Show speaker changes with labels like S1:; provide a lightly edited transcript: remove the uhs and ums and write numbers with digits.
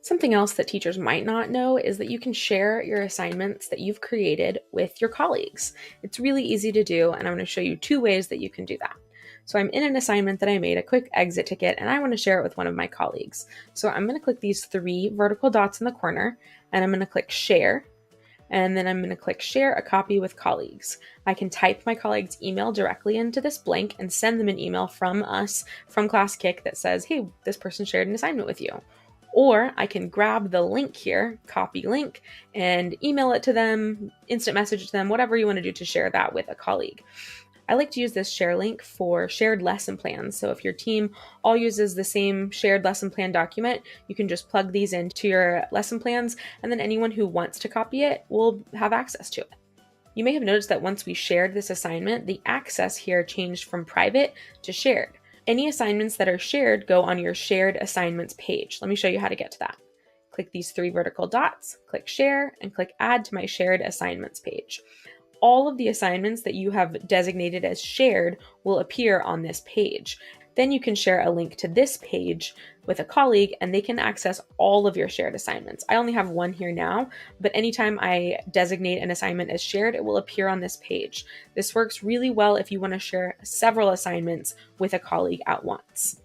S1: Something else that teachers might not know is that you can share your assignments that you've created with your colleagues. It's really easy to do, and I'm going to show you 2 ways that you can do that. So I'm in an assignment that I made, a quick exit ticket, and I want to share it with one of my colleagues. So I'm going to click these 3 vertical dots in the corner, and I'm going to click share, and then I'm going to click share a copy with colleagues. I can type my colleague's email directly into this blank and send them an email from us, from Classkick, that says, hey, this person shared an assignment with you. Or I can grab the link here, copy link, and email it to them, instant message to them, whatever you want to do to share that with a colleague. I like to use this share link for shared lesson plans. So if your team all uses the same shared lesson plan document, you can just plug these into your lesson plans, and then anyone who wants to copy it will have access to it. You may have noticed that once we shared this assignment, the access here changed from private to shared. Any assignments that are shared go on your shared assignments page. Let me show you how to get to that. Click these 3 vertical dots, click share, and click add to my shared assignments page. All of the assignments that you have designated as shared will appear on this page. Then you can share a link to this page with a colleague and they can access all of your shared assignments. I only have one here now, but anytime I designate an assignment as shared, it will appear on this page. This works really well if you want to share several assignments with a colleague at once.